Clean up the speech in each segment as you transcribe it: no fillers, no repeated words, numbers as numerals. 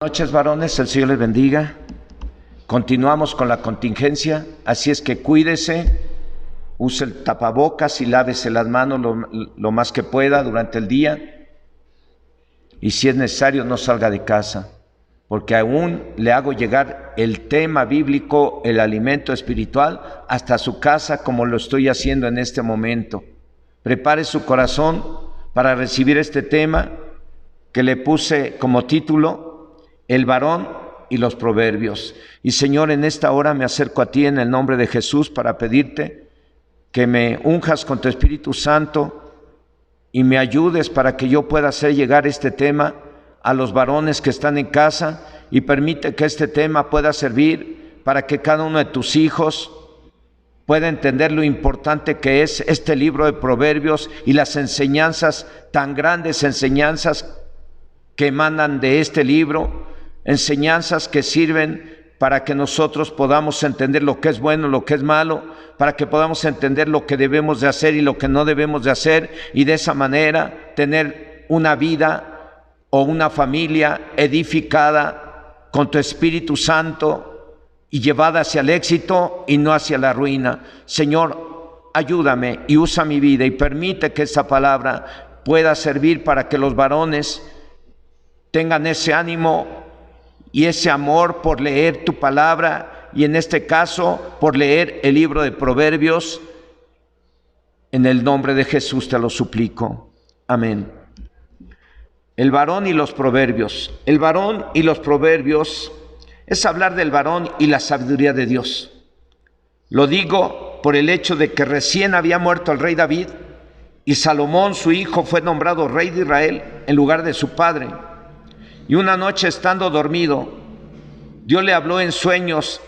Buenas noches, varones, el Señor les bendiga. Continuamos con la contingencia, así es que cuídese, use el tapabocas y lávese las manos lo más que pueda durante el día. Y si es necesario, no salga de casa, porque aún le hago llegar el tema bíblico, el alimento espiritual, hasta su casa, como lo estoy haciendo en este momento. Prepare su corazón para recibir este tema que le puse como título: el varón y los proverbios. Y Señor, en esta hora me acerco a ti en el nombre de Jesús para pedirte que me unjas con tu Espíritu Santo y me ayudes para que yo pueda hacer llegar este tema a los varones que están en casa, y permite que este tema pueda servir para que cada uno de tus hijos pueda entender lo importante que es este libro de Proverbios y las enseñanzas, tan grandes enseñanzas que emanan de este libro, enseñanzas que sirven para que nosotros podamos entender lo que es bueno, lo que es malo, para que podamos entender lo que debemos de hacer y lo que no debemos de hacer, y de esa manera tener una vida o una familia edificada con tu Espíritu Santo y llevada hacia el éxito y no hacia la ruina. Señor, ayúdame y usa mi vida y permite que esta palabra pueda servir para que los varones tengan ese ánimo y ese amor por leer tu palabra, y en este caso por leer el libro de Proverbios. En el nombre de Jesús te lo suplico. Amén. El varón y los proverbios. El varón y los proverbios es hablar del varón y la sabiduría de Dios. Lo digo por el hecho de que recién había muerto el rey David y Salomón, su hijo, fue nombrado rey de Israel en lugar de su padre. Y una noche, estando dormido, Dios le habló en sueños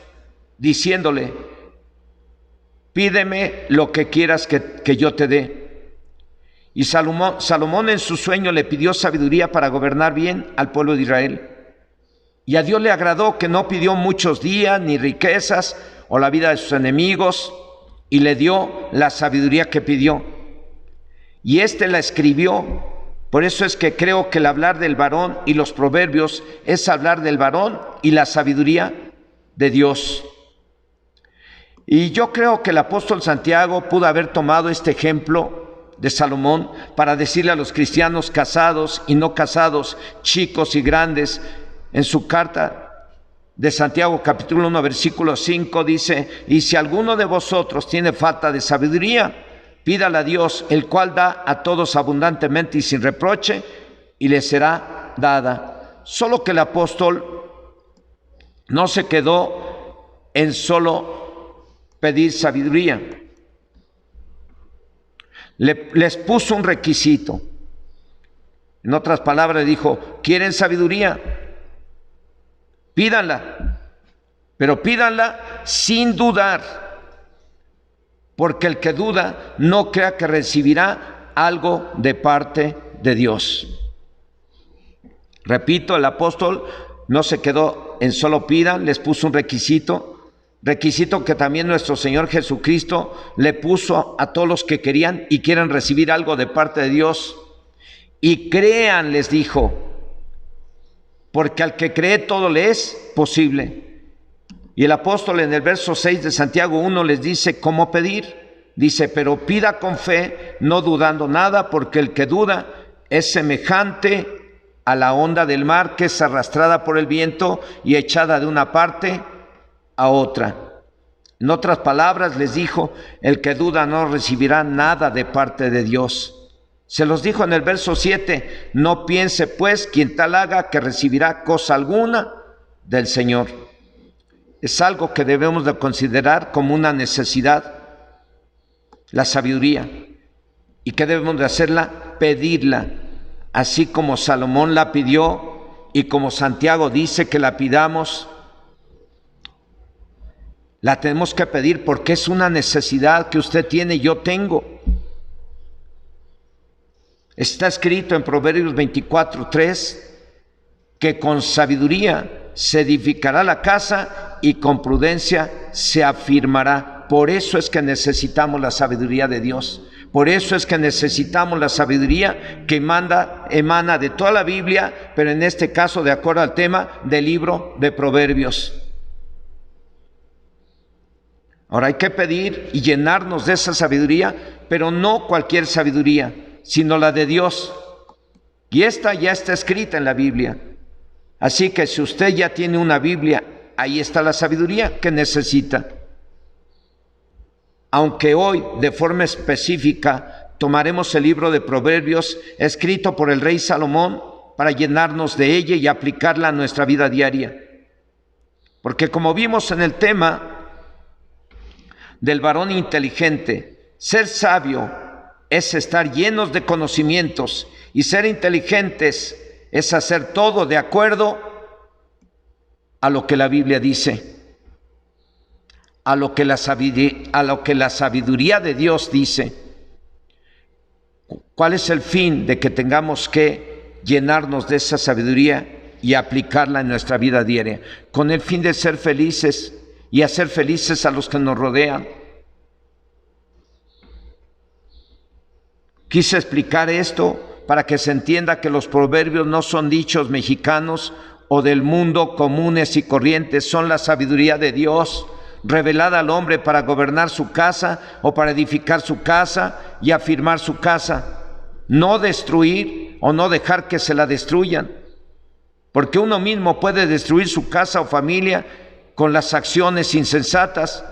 diciéndole: pídeme lo que quieras que yo te dé. Y Salomón en su sueño le pidió sabiduría para gobernar bien al pueblo de Israel. Y a Dios le agradó que no pidió muchos días, ni riquezas, o la vida de sus enemigos, y le dio la sabiduría que pidió. Y la escribió. Por eso es que creo que el hablar del varón y los proverbios es hablar del varón y la sabiduría de Dios. Y yo creo que el apóstol Santiago pudo haber tomado este ejemplo de Salomón para decirle a los cristianos casados y no casados, chicos y grandes. En su carta de Santiago capítulo 1 versículo 5 dice: y si alguno de vosotros tiene falta de sabiduría, pídala a Dios, el cual da a todos abundantemente y sin reproche, y le será dada. Solo que el apóstol no se quedó en solo pedir sabiduría. Les puso un requisito. En otras palabras dijo: ¿quieren sabiduría? Pídanla, pero pídanla sin dudar. Porque el que duda no crea que recibirá algo de parte de Dios. Repito, el apóstol no se quedó en solo pidan, les puso un requisito que también nuestro Señor Jesucristo le puso a todos los que querían y quieren recibir algo de parte de Dios. Y crean, les dijo, porque al que cree todo le es posible. Y el apóstol en el verso 6 de Santiago 1 les dice cómo pedir. Dice: pero pida con fe, no dudando nada, porque el que duda es semejante a la onda del mar, que es arrastrada por el viento y echada de una parte a otra. En otras palabras les dijo: el que duda no recibirá nada de parte de Dios. Se los dijo en el verso 7: no piense pues quien tal haga que recibirá cosa alguna del Señor. Es algo que debemos de considerar como una necesidad, la sabiduría. ¿Y qué debemos de hacerla? Pedirla, así como Salomón la pidió y como Santiago dice que la pidamos. La tenemos que pedir porque es una necesidad que usted tiene y yo tengo. Está escrito en Proverbios 24:3 que con sabiduría se edificará la casa y con prudencia se afirmará. Por eso es que necesitamos la sabiduría de Dios. Por eso es que necesitamos la sabiduría que manda emana de toda la Biblia, pero en este caso, de acuerdo al tema del libro de Proverbios. Ahora hay que pedir y llenarnos de esa sabiduría, pero no cualquier sabiduría, sino la de Dios. Y esta ya está escrita en la Biblia. Así que si usted ya tiene una Biblia, ahí está la sabiduría que necesita. Aunque hoy, de forma específica, tomaremos el libro de Proverbios escrito por el rey Salomón para llenarnos de ella y aplicarla a nuestra vida diaria. Porque como vimos en el tema del varón inteligente, ser sabio es estar llenos de conocimientos, y ser inteligentes es hacer todo de acuerdo a lo que la Biblia dice, a lo que la sabiduría de Dios dice. ¿Cuál es el fin de que tengamos que llenarnos de esa sabiduría y aplicarla en nuestra vida diaria? Con el fin de ser felices y hacer felices a los que nos rodean. Quise explicar esto para que se entienda que los proverbios no son dichos mexicanos o del mundo comunes y corrientes, son la sabiduría de Dios revelada al hombre para gobernar su casa o para edificar su casa y afirmar su casa, no destruir o no dejar que se la destruyan, porque uno mismo puede destruir su casa o familia con las acciones insensatas.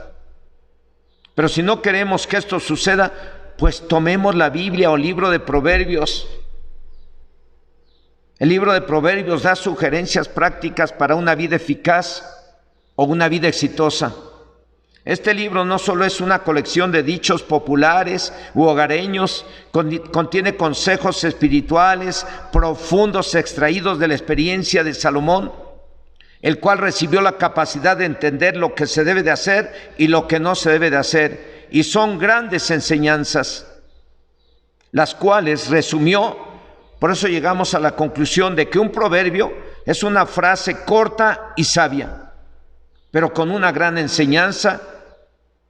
Pero si no queremos que esto suceda, pues tomemos la Biblia o libro de Proverbios. El libro de Proverbios da sugerencias prácticas para una vida eficaz o una vida exitosa. Este libro no solo es una colección de dichos populares u hogareños, contiene consejos espirituales profundos extraídos de la experiencia de Salomón, el cual recibió la capacidad de entender lo que se debe de hacer y lo que no se debe de hacer. Y son grandes enseñanzas, las cuales resumió. Por eso llegamos a la conclusión de que un proverbio es una frase corta y sabia, pero con una gran enseñanza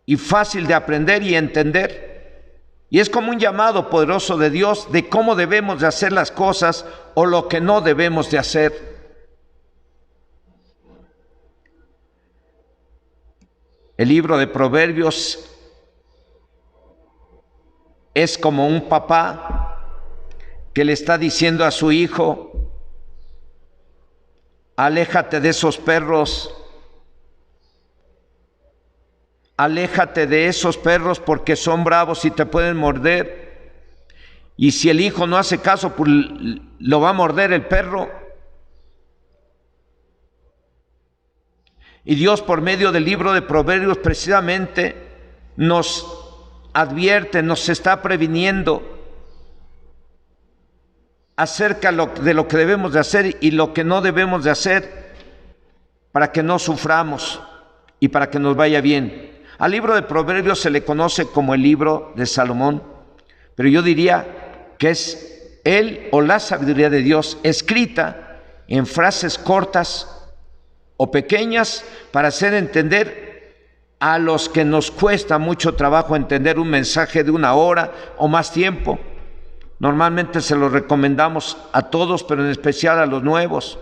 y fácil de aprender y entender. Y es como un llamado poderoso de Dios de cómo debemos de hacer las cosas o lo que no debemos de hacer. El libro de Proverbios es como un papá que le está diciendo a su hijo: aléjate de esos perros, aléjate de esos perros porque son bravos y te pueden morder. Y si el hijo no hace caso, pues lo va a morder el perro. Y Dios, por medio del libro de Proverbios, precisamente nos advierte, nos está previniendo acerca de lo que debemos de hacer y lo que no debemos de hacer, para que no suframos y para que nos vaya bien. Al libro de Proverbios se le conoce como el libro de Salomón, pero yo diría que es él o la sabiduría de Dios escrita en frases cortas o pequeñas para hacer entender a los que nos cuesta mucho trabajo entender un mensaje de 1 hora o más tiempo. Normalmente se lo recomendamos a todos, pero en especial a los nuevos.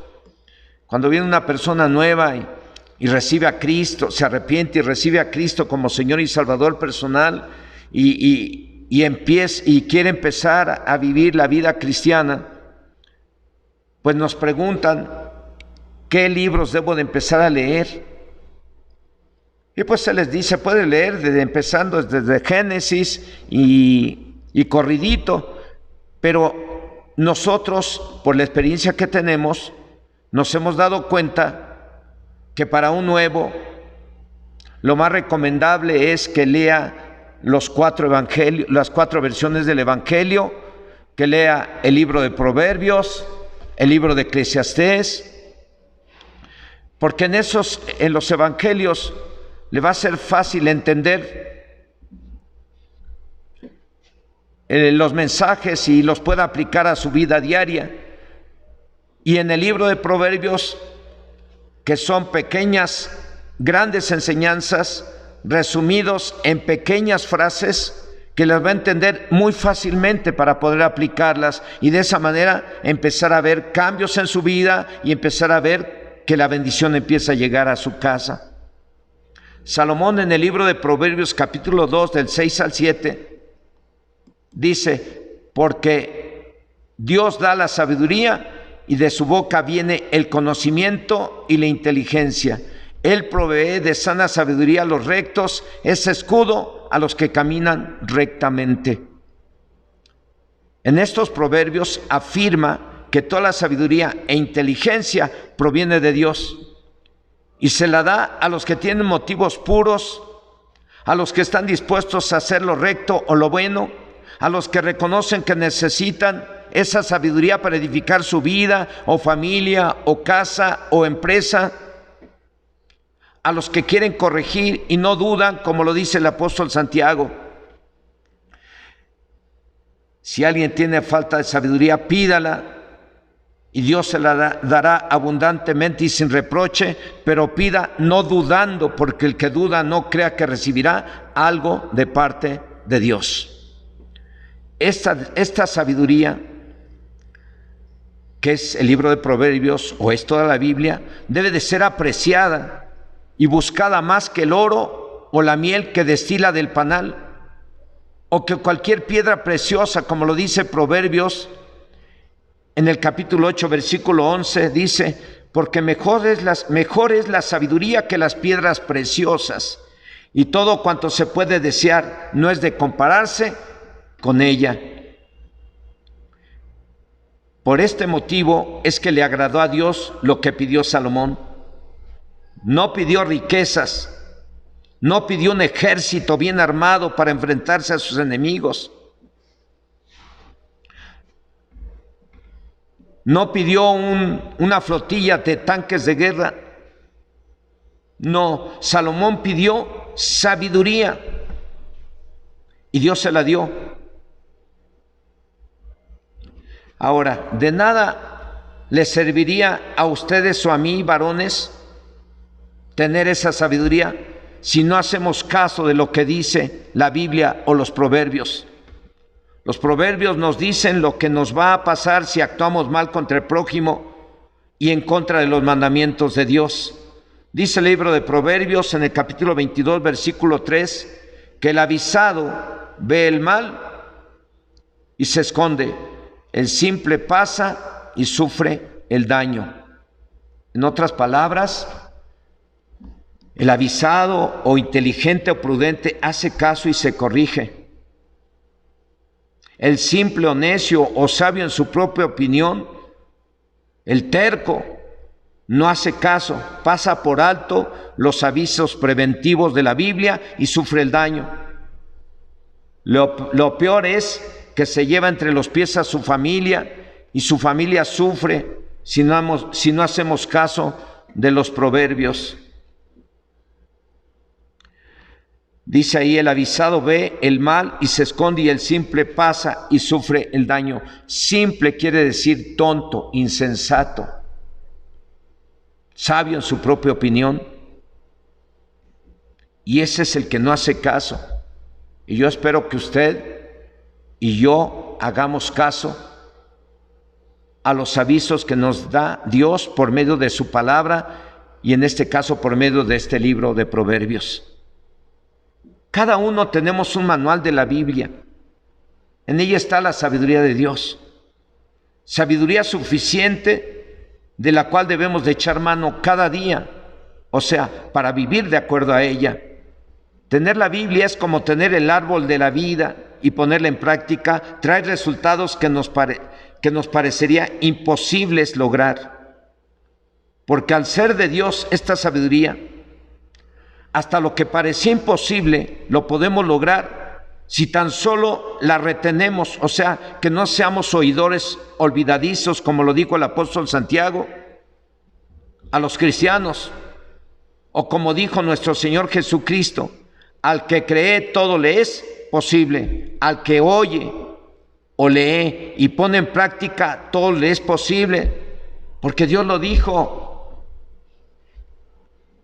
Cuando viene una persona nueva y recibe a Cristo, se arrepiente y recibe a Cristo como Señor y Salvador personal y quiere empezar a vivir la vida cristiana, pues nos preguntan qué libros debo de empezar a leer. Y pues se les dice, puede leer empezando desde Génesis y corridito. Pero nosotros, por la experiencia que tenemos, nos hemos dado cuenta que para un nuevo, lo más recomendable es que lea las 4 versiones del Evangelio, que lea el libro de Proverbios, el libro de Eclesiastés, porque en los Evangelios le va a ser fácil entender los mensajes y los pueda aplicar a su vida diaria. Y en el libro de Proverbios, que son grandes enseñanzas resumidos en pequeñas frases que las va a entender muy fácilmente para poder aplicarlas y de esa manera empezar a ver cambios en su vida y empezar a ver que la bendición empieza a llegar a su casa. Salomón en el libro de Proverbios capítulo 2 del 6 al 7 dice: porque Dios da la sabiduría y de su boca viene el conocimiento y la inteligencia. Él provee de sana sabiduría a los rectos, es escudo a los que caminan rectamente. En estos proverbios afirma que toda la sabiduría e inteligencia proviene de Dios y se la da a los que tienen motivos puros, a los que están dispuestos a hacer lo recto o lo bueno, a los que reconocen que necesitan esa sabiduría para edificar su vida o familia o casa o empresa, a los que quieren corregir y no dudan, como lo dice el apóstol Santiago. Si alguien tiene falta de sabiduría, pídala y Dios se la dará abundantemente y sin reproche, pero pida no dudando, porque el que duda no crea que recibirá algo de parte de Dios. Esta sabiduría, que es el libro de Proverbios o es toda la Biblia, debe de ser apreciada y buscada más que el oro o la miel que destila del panal, o que cualquier piedra preciosa, como lo dice Proverbios en el capítulo 8, versículo 11, dice: porque mejor es la sabiduría que las piedras preciosas, y todo cuanto se puede desear no es de compararse con ella. Por este motivo es que le agradó a Dios lo que pidió Salomón. No pidió riquezas, no pidió un ejército bien armado para enfrentarse a sus enemigos. No pidió una flotilla de tanques de guerra. No, Salomón pidió sabiduría y Dios se la dio. Ahora, de nada les serviría a ustedes o a mí, varones, tener esa sabiduría si no hacemos caso de lo que dice la Biblia o los proverbios. Los proverbios nos dicen lo que nos va a pasar si actuamos mal contra el prójimo y en contra de los mandamientos de Dios. Dice el libro de Proverbios en el capítulo 22, versículo 3, que el avisado ve el mal y se esconde, el simple pasa y sufre el daño. En otras palabras, el avisado o inteligente o prudente hace caso y se corrige. El simple o necio o sabio en su propia opinión, el terco, no hace caso, pasa por alto los avisos preventivos de la Biblia y sufre el daño. Lo peor es que se lleva entre los pies a su familia y su familia sufre si no hacemos caso de los proverbios. Dice ahí: el avisado ve el mal y se esconde, y el simple pasa y sufre el daño. Simple quiere decir tonto, insensato, sabio en su propia opinión. Y ese es el que no hace caso. Y yo espero que usted y yo hagamos caso a los avisos que nos da Dios por medio de su palabra y en este caso por medio de este libro de Proverbios. Cada uno tenemos un manual de la Biblia. En ella está la sabiduría de Dios. Sabiduría suficiente de la cual debemos de echar mano cada día, o sea, para vivir de acuerdo a ella. Tener la Biblia es como tener el árbol de la vida y ponerla en práctica trae resultados que nos parecería imposibles lograr. Porque al ser de Dios esta sabiduría, hasta lo que parecía imposible lo podemos lograr si tan solo la retenemos, o sea, que no seamos oidores olvidadizos, como lo dijo el apóstol Santiago a los cristianos, o como dijo nuestro Señor Jesucristo: al que cree todo le es posible, al que oye o lee y pone en práctica todo le es posible, porque Dios lo dijo.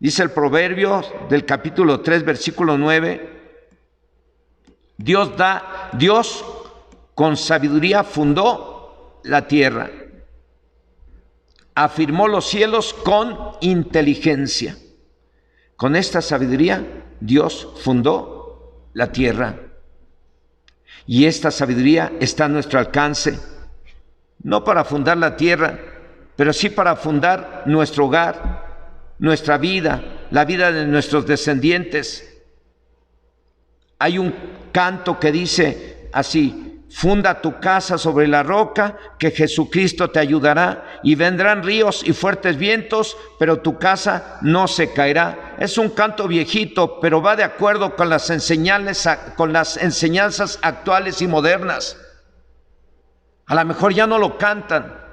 Dice el Proverbio del capítulo 3, versículo 9: Dios con sabiduría fundó la tierra, afirmó los cielos con inteligencia. Con esta sabiduría Dios fundó la tierra. Y esta sabiduría está a nuestro alcance, no para fundar la tierra, pero sí para fundar nuestro hogar, nuestra vida, la vida de nuestros descendientes. Hay un canto que dice así: funda tu casa sobre la roca, que Jesucristo te ayudará, y vendrán ríos y fuertes vientos, pero tu casa no se caerá. Es un canto viejito, pero va de acuerdo con las enseñanzas actuales y modernas. A lo mejor ya no lo cantan,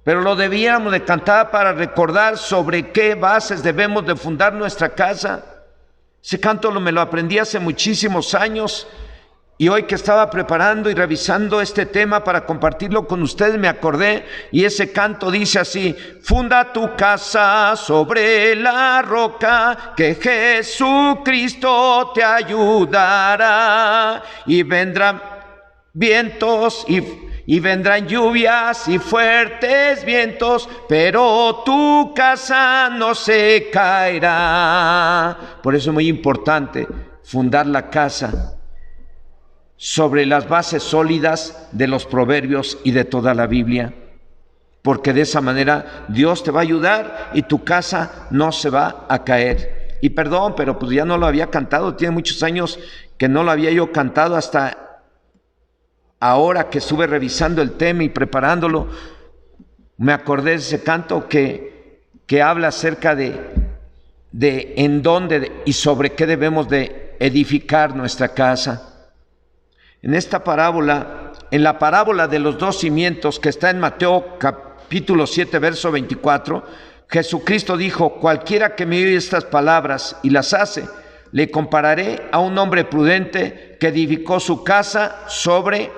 pero lo debíamos de cantar para recordar sobre qué bases debemos de fundar nuestra casa. Ese canto me lo aprendí hace muchísimos años, y hoy que estaba preparando y revisando este tema para compartirlo con ustedes, me acordé, y ese canto dice así: funda tu casa sobre la roca, que Jesucristo te ayudará, y vendrán vientos y vendrán lluvias y fuertes vientos, pero tu casa no se caerá. Por eso es muy importante fundar la casa sobre las bases sólidas de los proverbios y de toda la Biblia, porque de esa manera Dios te va a ayudar y tu casa no se va a caer. Y perdón, pero pues ya no lo había cantado, tiene muchos años que no lo había yo cantado, hasta ahora que estuve revisando el tema y preparándolo, me acordé de ese canto que habla acerca de en dónde y sobre qué debemos de edificar nuestra casa. En esta parábola, en la parábola de los dos cimientos que está en Mateo capítulo 7, verso 24, Jesucristo dijo: cualquiera que me oye estas palabras y las hace, le compararé a un hombre prudente que edificó su casa sobre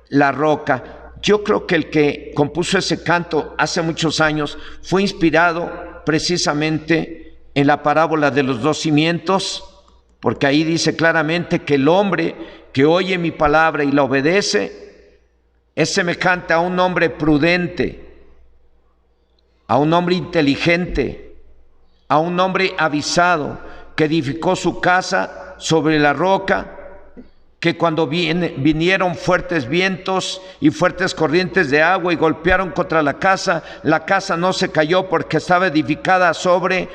la roca. Yo creo que el que compuso ese canto hace muchos años fue inspirado precisamente en la parábola de los dos cimientos, porque ahí dice claramente que el hombre que oye mi palabra y la obedece es semejante a un hombre prudente, a un hombre inteligente, a un hombre avisado, que edificó su casa sobre la roca, que cuando vinieron fuertes vientos y fuertes corrientes de agua y golpearon contra la casa no se cayó porque estaba edificada sobre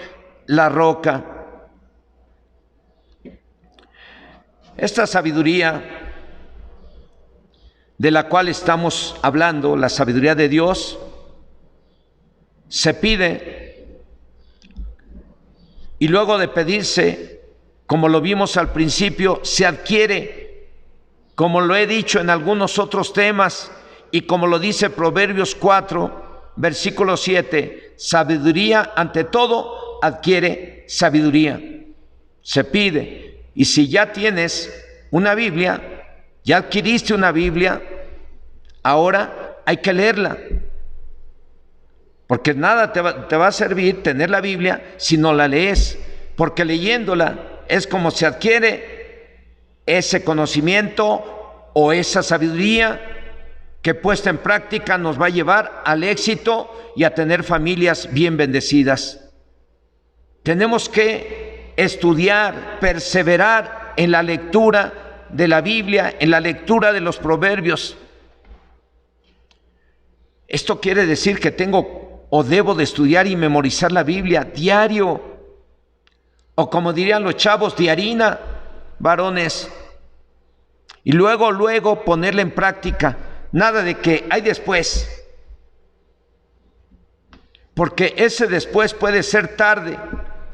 la roca. Esta sabiduría de la cual estamos hablando, la sabiduría de Dios, se pide, y luego de pedirse, como lo vimos al principio, se adquiere, como lo he dicho en algunos otros temas, y como lo dice Proverbios 4, versículo 7, sabiduría ante todo adquiere sabiduría. Se pide. Y si ya tienes una Biblia, ya adquiriste una Biblia, ahora hay que leerla. Porque nada te va a servir tener la Biblia si no la lees. Porque leyéndola es como se adquiere ese conocimiento o esa sabiduría que puesta en práctica nos va a llevar al éxito y a tener familias bien bendecidas. Tenemos que estudiar, perseverar en la lectura de la Biblia, en la lectura de los proverbios. Esto quiere decir que tengo o debo de estudiar y memorizar la Biblia diario, o como dirían los chavos, diarina, varones, y luego ponerla en práctica. Nada de que hay después, porque ese después puede ser tarde,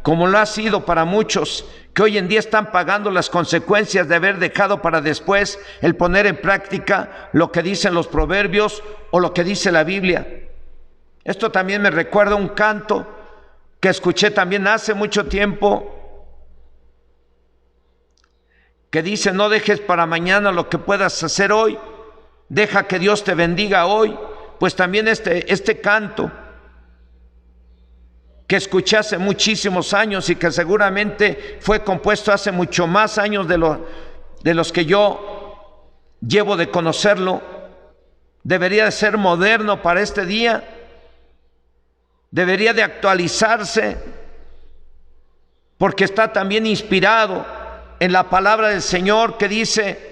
como lo ha sido para muchos que hoy en día están pagando las consecuencias de haber dejado para después el poner en práctica lo que dicen los proverbios o lo que dice la Biblia. Esto también me recuerda un canto que escuché también hace mucho tiempo, que dice: no dejes para mañana lo que puedas hacer hoy, deja que Dios te bendiga hoy. Pues también este canto que escuché hace muchísimos años y que seguramente fue compuesto hace mucho más años de de los que yo llevo de conocerlo, debería de ser moderno para este día, debería de actualizarse, porque está también inspirado en la palabra del Señor que dice: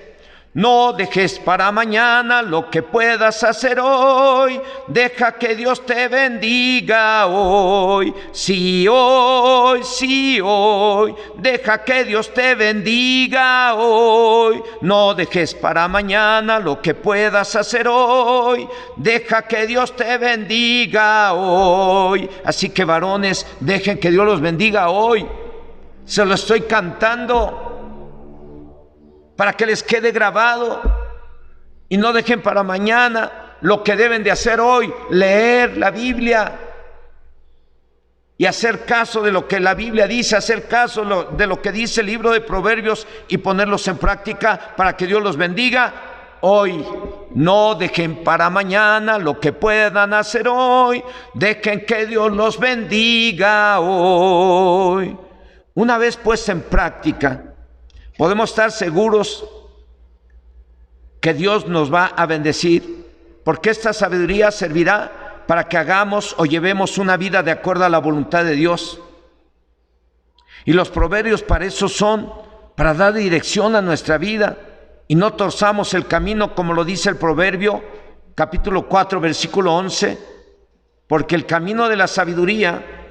no dejes para mañana lo que puedas hacer hoy, deja que Dios te bendiga hoy. Sí, hoy, sí, hoy, deja que Dios te bendiga hoy. No dejes para mañana lo que puedas hacer hoy, deja que Dios te bendiga hoy. Así que varones, dejen que Dios los bendiga hoy. Se lo estoy cantando para que les quede grabado, y no dejen para mañana lo que deben de hacer hoy: leer la Biblia y hacer caso de lo que la Biblia dice, hacer caso de lo que dice el libro de Proverbios y ponerlos en práctica para que Dios los bendiga hoy. No dejen para mañana lo que puedan hacer hoy, dejen que Dios los bendiga hoy. Una vez puesta en práctica, podemos estar seguros que Dios nos va a bendecir, porque esta sabiduría servirá para que hagamos o llevemos una vida de acuerdo a la voluntad de Dios. Y los proverbios para eso son, para dar dirección a nuestra vida y no torzamos el camino, como lo dice el Proverbio capítulo 4 versículo 11, porque el camino de la sabiduría,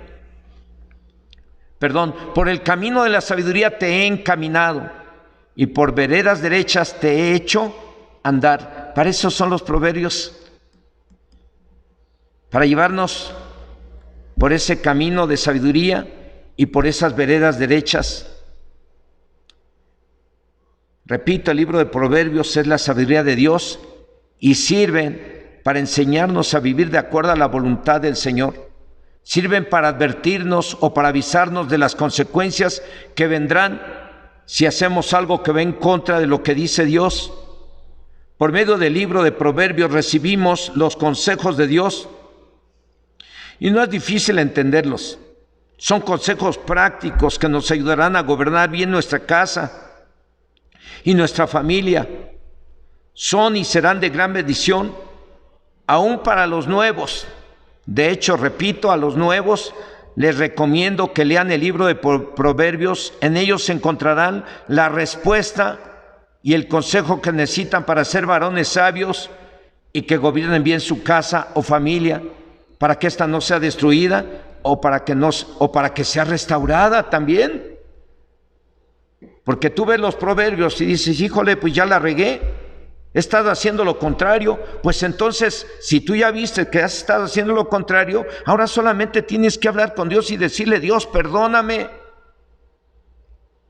por el camino de la sabiduría te he encaminado y por veredas derechas te he hecho andar. Para eso son los proverbios, para llevarnos por ese camino de sabiduría y por esas veredas derechas. Repito, el libro de Proverbios es la sabiduría de Dios y sirven para enseñarnos a vivir de acuerdo a la voluntad del Señor. Sirven para advertirnos o para avisarnos de las consecuencias que vendrán si hacemos algo que va en contra de lo que dice Dios. Por medio del libro de Proverbios recibimos los consejos de Dios y no es difícil entenderlos. Son consejos prácticos que nos ayudarán a gobernar bien nuestra casa y nuestra familia. Son y serán de gran bendición aún para los nuevos. De hecho, repito, a los nuevos les recomiendo que lean el libro de Proverbios. En ellos encontrarán la respuesta y el consejo que necesitan para ser varones sabios y que gobiernen bien su casa o familia, para que ésta no sea destruida o para que sea restaurada también. Porque tú ves los proverbios y dices: híjole, pues ya la regué, he estado haciendo lo contrario. Pues entonces, si tú ya viste que has estado haciendo lo contrario, ahora solamente tienes que hablar con Dios y decirle: Dios, perdóname.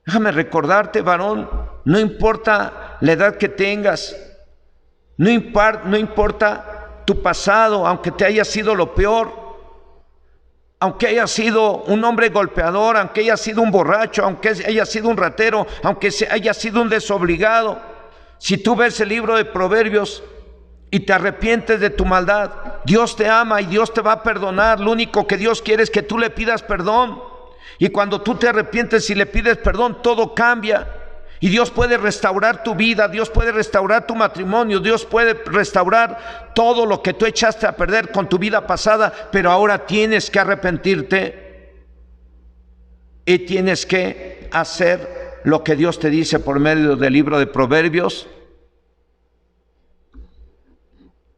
Déjame recordarte, varón, no importa la edad que tengas, no importa tu pasado, aunque te haya sido lo peor, aunque haya sido un hombre golpeador, aunque haya sido un borracho, aunque haya sido un ratero, aunque haya sido un desobligado. Si tú ves el libro de Proverbios y te arrepientes de tu maldad, Dios te ama y Dios te va a perdonar. Lo único que Dios quiere es que tú le pidas perdón. Y cuando tú te arrepientes y le pides perdón, todo cambia. Y Dios puede restaurar tu vida, Dios puede restaurar tu matrimonio, Dios puede restaurar todo lo que tú echaste a perder con tu vida pasada, pero ahora tienes que arrepentirte y tienes que hacer lo que Dios te dice por medio del libro de Proverbios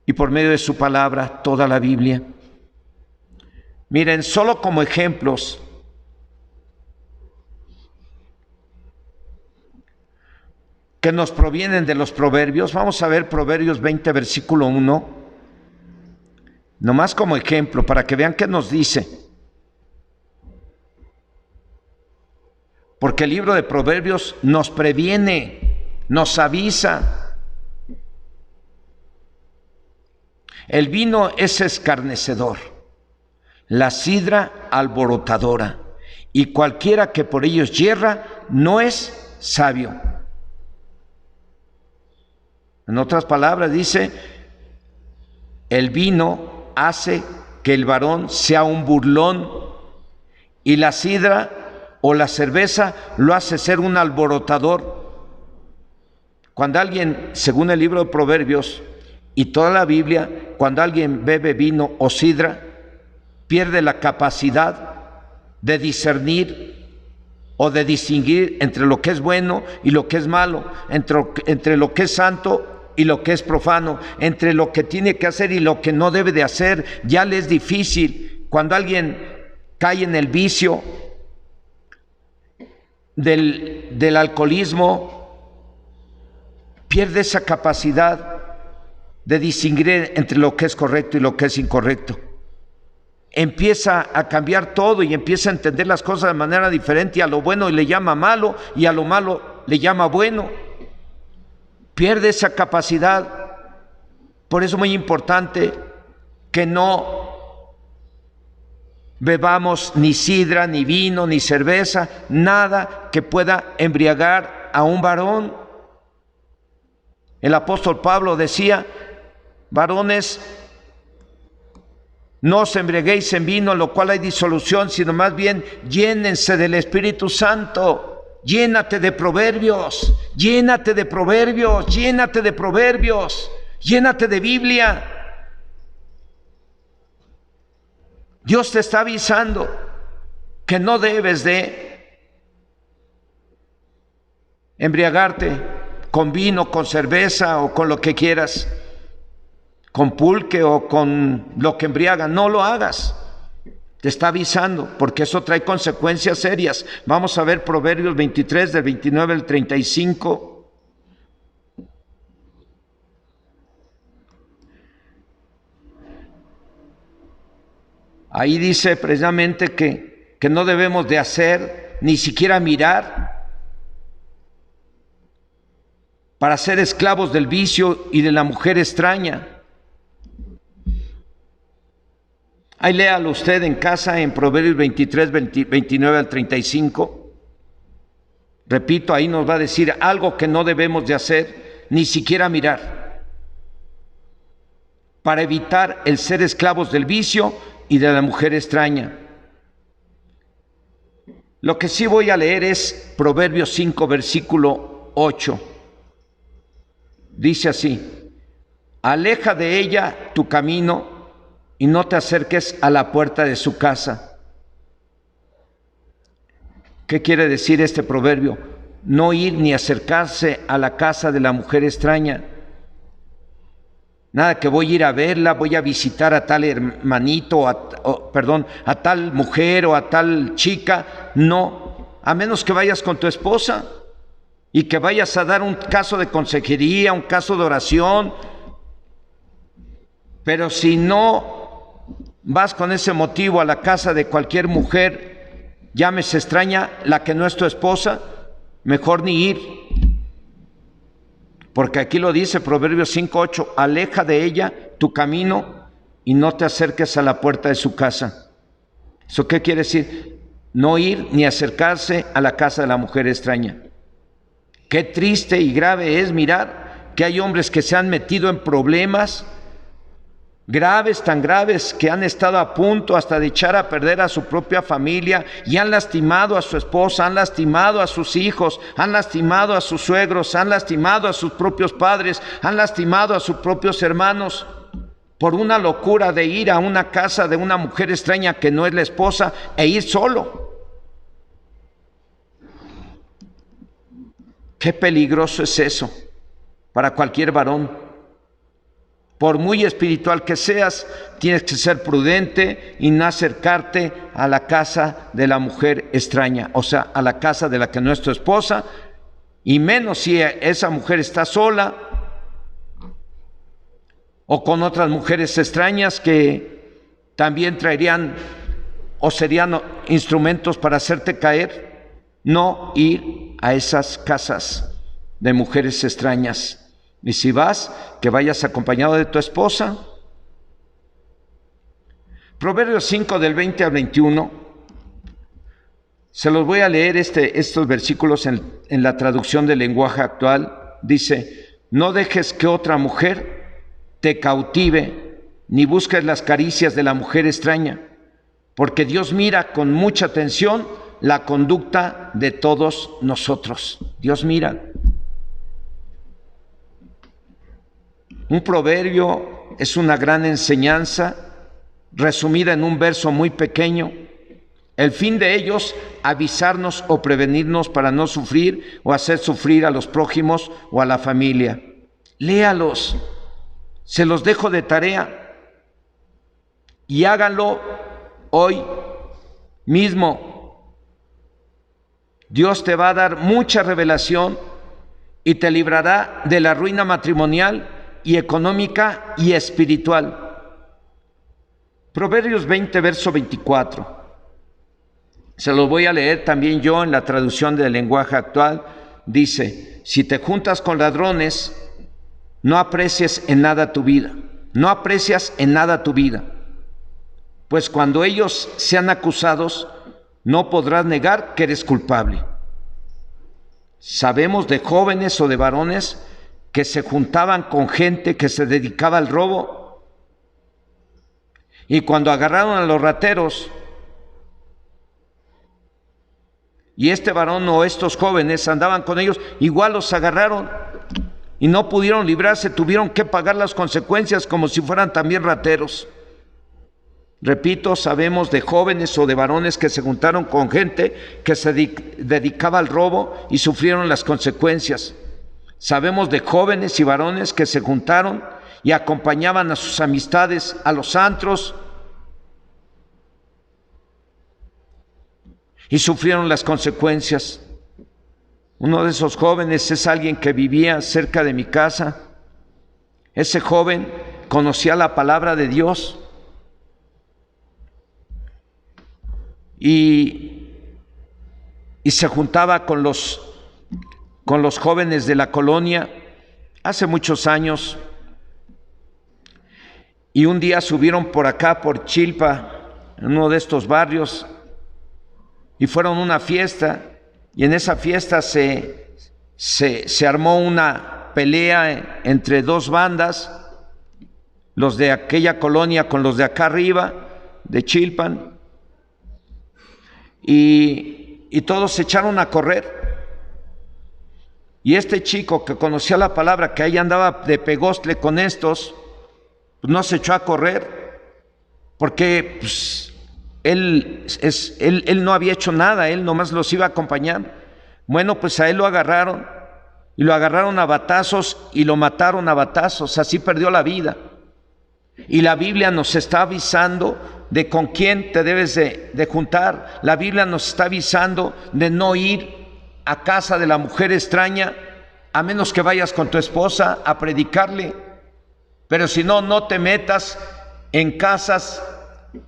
y por medio de su palabra, toda la Biblia. Miren, solo como ejemplos, que nos provienen de los proverbios, vamos a ver Proverbios 20, versículo 1, nomás como ejemplo, para que vean qué nos dice. Porque el libro de Proverbios nos previene, nos avisa. El vino es escarnecedor, la sidra alborotadora, y cualquiera que por ellos yerra no es sabio. En otras palabras dice, el vino hace que el varón sea un burlón y la sidra o la cerveza lo hace ser un alborotador. Cuando alguien, según el libro de Proverbios y toda la Biblia, cuando alguien bebe vino o sidra, pierde la capacidad de discernir o de distinguir entre lo que es bueno y lo que es malo, entre lo que es santo y lo que es profano, entre lo que tiene que hacer y lo que no debe de hacer. Ya le es difícil. Cuando alguien cae en el vicio del alcoholismo, pierde esa capacidad de distinguir entre lo que es correcto y lo que es incorrecto. Empieza a cambiar todo y empieza a entender las cosas de manera diferente, y a lo bueno le llama malo y a lo malo le llama bueno. Pierde esa capacidad. Por eso es muy importante que no bebamos ni sidra, ni vino, ni cerveza, nada que pueda embriagar a un varón. El apóstol Pablo decía: varones, no os embriaguéis en vino, en lo cual hay disolución, sino más bien llénense del Espíritu Santo. Llénate de proverbios, llénate de proverbios, llénate de proverbios, llénate de Biblia. Dios te está avisando que no debes de embriagarte con vino, con cerveza o con lo que quieras, con pulque o con lo que embriaga. No lo hagas. Te está avisando, porque eso trae consecuencias serias. Vamos a ver Proverbios 23, del 29 al 35. Ahí dice precisamente que no debemos de hacer, ni siquiera mirar, para ser esclavos del vicio y de la mujer extraña. Ahí léalo usted en casa en Proverbios 23, 29 al 35. Repito, ahí nos va a decir algo que no debemos de hacer, ni siquiera mirar, para evitar el ser esclavos del vicio y de la mujer extraña. Lo que sí voy a leer es Proverbios 5, versículo 8. Dice así: aleja de ella tu camino y no te acerques a la puerta de su casa. ¿Qué quiere decir este proverbio? No ir ni acercarse a la casa de la mujer extraña. Nada que voy a ir a verla, voy a visitar a tal hermanito, a tal mujer o a tal chica. No, a menos que vayas con tu esposa y que vayas a dar un caso de consejería, un caso de oración. Pero si no vas con ese motivo a la casa de cualquier mujer, llámese extraña, la que no es tu esposa, mejor ni ir. Porque aquí lo dice Proverbios 5:8, aleja de ella tu camino y no te acerques a la puerta de su casa. ¿Eso qué quiere decir? No ir ni acercarse a la casa de la mujer extraña. Qué triste y grave es mirar que hay hombres que se han metido en problemas graves, tan graves, que han estado a punto hasta de echar a perder a su propia familia, y han lastimado a su esposa, han lastimado a sus hijos, han lastimado a sus suegros, han lastimado a sus propios padres, han lastimado a sus propios hermanos, por una locura de ir a una casa de una mujer extraña que no es la esposa e ir solo. Qué peligroso es eso para cualquier varón. Por muy espiritual que seas, tienes que ser prudente y no acercarte a la casa de la mujer extraña, o sea, a la casa de la que no es tu esposa, y menos si esa mujer está sola o con otras mujeres extrañas que también traerían o serían instrumentos para hacerte caer. No ir a esas casas de mujeres extrañas. Y si vas, que vayas acompañado de tu esposa. Proverbios 5 del 20 al 21. Se los voy a leer estos versículos en la traducción del lenguaje actual. Dice: no dejes que otra mujer te cautive, ni busques las caricias de la mujer extraña, porque Dios mira con mucha atención la conducta de todos nosotros. Dios mira. Un proverbio es una gran enseñanza resumida en un verso muy pequeño. El fin de ellos, avisarnos o prevenirnos para no sufrir o hacer sufrir a los prójimos o a la familia. Léalos, se los dejo de tarea y háganlo hoy mismo. Dios te va a dar mucha revelación y te librará de la ruina matrimonial y económica y espiritual. Proverbios 20, verso 24. Se los voy a leer también yo en la traducción del lenguaje actual. Dice: si te juntas con ladrones, no aprecies en nada tu vida. No aprecias en nada tu vida. Pues cuando ellos sean acusados, no podrás negar que eres culpable. Sabemos de jóvenes o de varones que se juntaban con gente que se dedicaba al robo. Y cuando agarraron a los rateros, y este varón o estos jóvenes andaban con ellos, igual los agarraron y no pudieron librarse, tuvieron que pagar las consecuencias como si fueran también rateros. Repito, sabemos de jóvenes o de varones que se juntaron con gente que se dedicaba al robo y sufrieron las consecuencias. Sabemos de jóvenes y varones que se juntaron y acompañaban a sus amistades a los antros y sufrieron las consecuencias. Uno de esos jóvenes es alguien que vivía cerca de mi casa. Ese joven conocía la palabra de Dios y se juntaba con los jóvenes de la colonia hace muchos años. Y un día subieron por acá, por Chilpa, en uno de estos barrios, y fueron a una fiesta, y en esa fiesta se armó una pelea entre dos bandas, los de aquella colonia con los de acá arriba, de Chilpan, y todos se echaron a correr. Y este chico que conocía la palabra, que ahí andaba de pegostle con estos, pues no se echó a correr, porque él no había hecho nada, él nomás los iba a acompañar. Bueno, pues a él lo agarraron, y lo agarraron a batazos y lo mataron a batazos, así perdió la vida. Y la Biblia nos está avisando de con quién te debes de juntar. La Biblia nos está avisando de no ir a casa de la mujer extraña, a menos que vayas con tu esposa a predicarle. Pero si no, no te metas en casas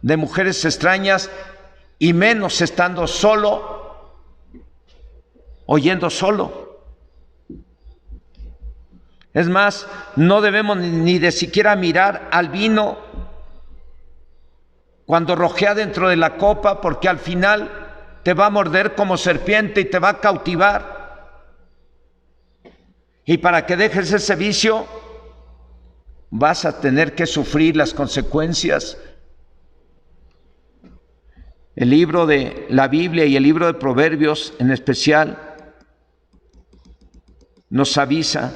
de mujeres extrañas, y menos estando solo, oyendo solo. Es más, no debemos ni de siquiera mirar al vino cuando rojea dentro de la copa, porque al final te va a morder como serpiente y te va a cautivar. Y para que dejes ese vicio, vas a tener que sufrir las consecuencias. El libro de la Biblia y el libro de Proverbios en especial nos avisa,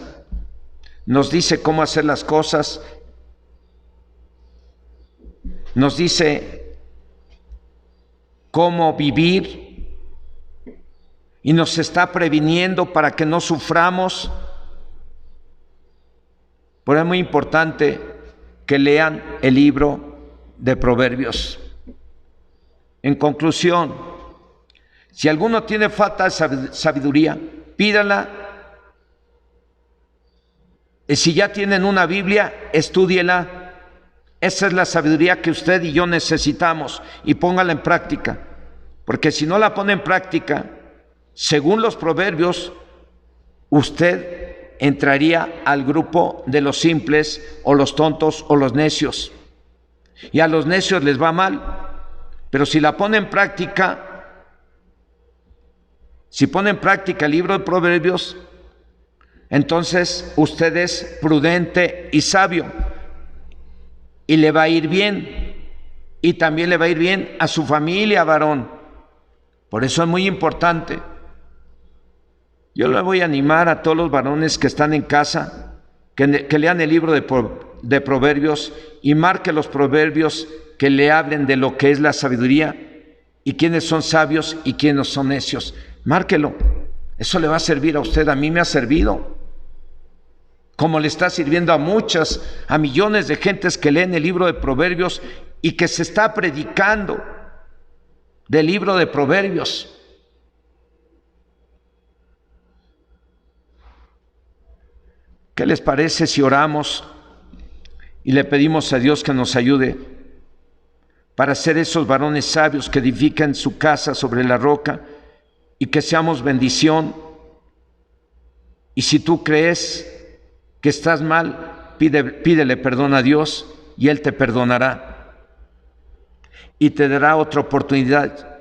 nos dice cómo hacer las cosas, nos dice cómo vivir y nos está previniendo para que no suframos. Por eso es muy importante que lean el libro de Proverbios. En conclusión, si alguno tiene falta de sabiduría, pídala. Y si ya tienen una Biblia, estúdiela. Esa es la sabiduría que usted y yo necesitamos, y póngala en práctica. Porque si no la pone en práctica, según los proverbios, usted entraría al grupo de los simples o los tontos o los necios. Y a los necios les va mal. Pero si la pone en práctica, si pone en práctica el libro de Proverbios, entonces usted es prudente y sabio, y le va a ir bien, y también le va a ir bien a su familia, varón. Por eso es muy importante. Yo le voy a animar a todos los varones que están en casa que lean el libro de Proverbios y marque los proverbios que le hablen de lo que es la sabiduría y quiénes son sabios y quiénes son necios. Márquelo. Eso le va a servir a usted. A mí me ha servido. Como le está sirviendo a millones de gentes que leen el libro de Proverbios y que se está predicando del libro de Proverbios. ¿Qué les parece si oramos y le pedimos a Dios que nos ayude para ser esos varones sabios que edifican su casa sobre la roca y que seamos bendición? Y si tú crees que estás mal, pídele perdón a Dios y Él te perdonará y te dará otra oportunidad.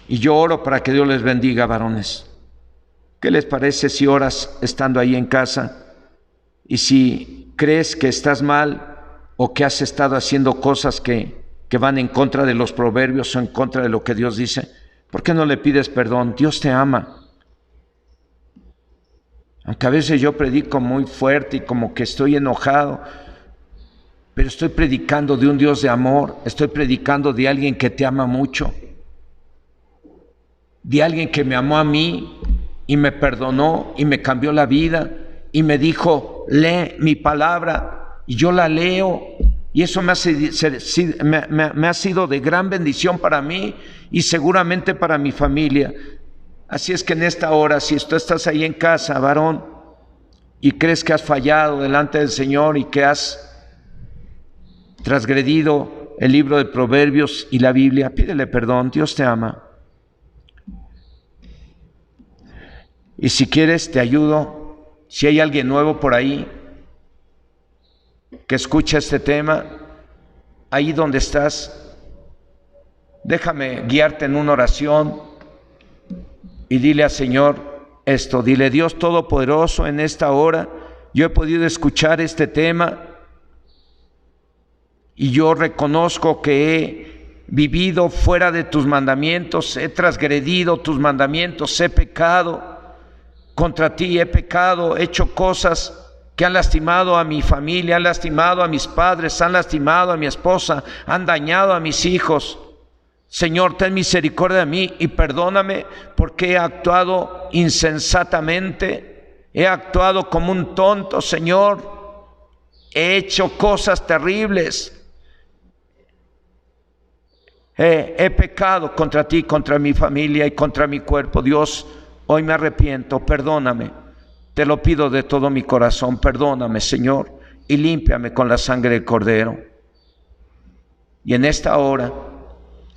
Y yo oro para que Dios les bendiga, varones. ¿Qué les parece si oras estando ahí en casa? Y si crees que estás mal o que has estado haciendo cosas que van en contra de los proverbios o en contra de lo que Dios dice, ¿por qué no le pides perdón? Dios te ama. Aunque a veces yo predico muy fuerte y como que estoy enojado, pero estoy predicando de un Dios de amor, estoy predicando de alguien que te ama mucho, de alguien que me amó a mí y me perdonó y me cambió la vida y me dijo, lee mi palabra, y yo la leo, y eso me ha sido de gran bendición para mí y seguramente para mi familia. Así es que en esta hora, si tú estás ahí en casa, varón, y crees que has fallado delante del Señor y que has transgredido el libro de Proverbios y la Biblia, pídele perdón. Dios te ama. Y si quieres, te ayudo. Si hay alguien nuevo por ahí que escucha este tema, ahí donde estás, déjame guiarte en una oración y dile al Señor esto. Dile: Dios Todopoderoso, en esta hora yo he podido escuchar este tema y yo reconozco que he vivido fuera de tus mandamientos, he transgredido tus mandamientos, he pecado contra ti, he pecado, he hecho cosas que han lastimado a mi familia, han lastimado a mis padres, han lastimado a mi esposa, han dañado a mis hijos. Señor, ten misericordia de mí y perdóname porque he actuado insensatamente, he actuado como un tonto, Señor, he hecho cosas terribles, he pecado contra ti, contra mi familia y contra mi cuerpo. Dios, hoy me arrepiento, perdóname, te lo pido de todo mi corazón, perdóname, Señor, y límpiame con la sangre del Cordero. Y en esta hora,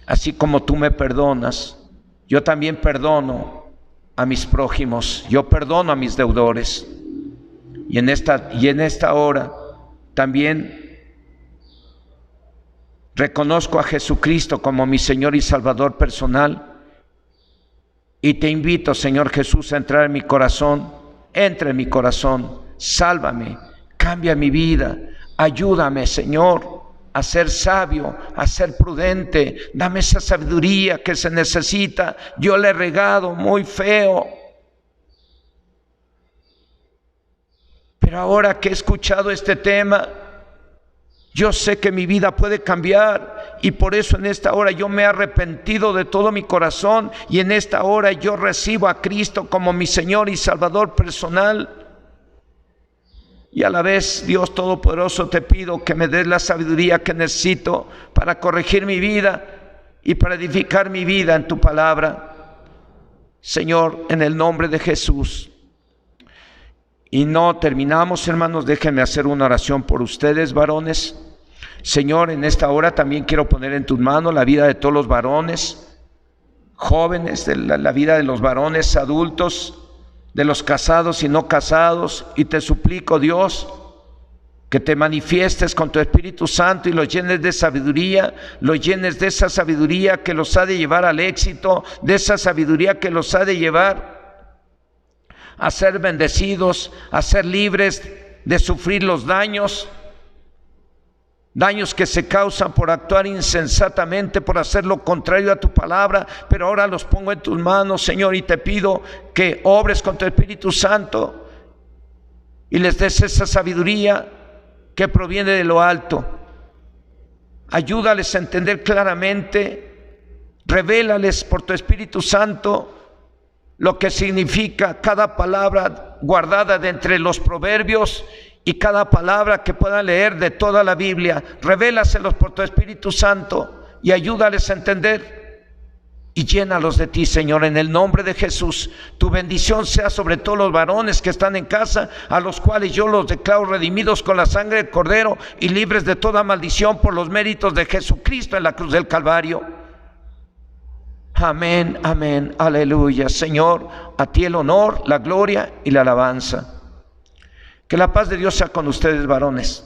así como tú me perdonas, yo también perdono a mis prójimos, yo perdono a mis deudores. Y en esta hora también reconozco a Jesucristo como mi Señor y Salvador personal. Y te invito, Señor Jesús, a entrar en mi corazón. Entra en mi corazón, sálvame, cambia mi vida, ayúdame, Señor, a ser sabio, a ser prudente, dame esa sabiduría que se necesita. Yo le he regado muy feo, pero ahora que he escuchado este tema, yo sé que mi vida puede cambiar y por eso en esta hora yo me he arrepentido de todo mi corazón y en esta hora yo recibo a Cristo como mi Señor y Salvador personal. Y a la vez, Dios Todopoderoso, te pido que me des la sabiduría que necesito para corregir mi vida y para edificar mi vida en tu palabra. Señor, en el nombre de Jesús. Y no terminamos, hermanos, déjenme hacer una oración por ustedes, varones. Señor, en esta hora también quiero poner en tus manos la vida de todos los varones, jóvenes, de la vida de los varones adultos, de los casados y no casados, y te suplico, Dios, que te manifiestes con tu Espíritu Santo y los llenes de sabiduría, los llenes de esa sabiduría que los ha de llevar al éxito, de esa sabiduría que los ha de llevar a ser bendecidos, a ser libres de sufrir los daños que se causan por actuar insensatamente, por hacer lo contrario a tu palabra. Pero ahora los pongo en tus manos, Señor, y te pido que obres con tu Espíritu Santo y les des esa sabiduría que proviene de lo alto. Ayúdales a entender claramente, revélales por tu Espíritu Santo lo que significa cada palabra guardada de entre los proverbios y cada palabra que puedan leer de toda la Biblia. Revélaselos por tu Espíritu Santo y ayúdales a entender y llénalos de ti, Señor, en el nombre de Jesús. Tu bendición sea sobre todos los varones que están en casa, a los cuales yo los declaro redimidos con la sangre del Cordero y libres de toda maldición por los méritos de Jesucristo en la cruz del Calvario. Amén, amén, aleluya. Señor, a ti el honor, la gloria y la alabanza. Que la paz de Dios sea con ustedes, varones.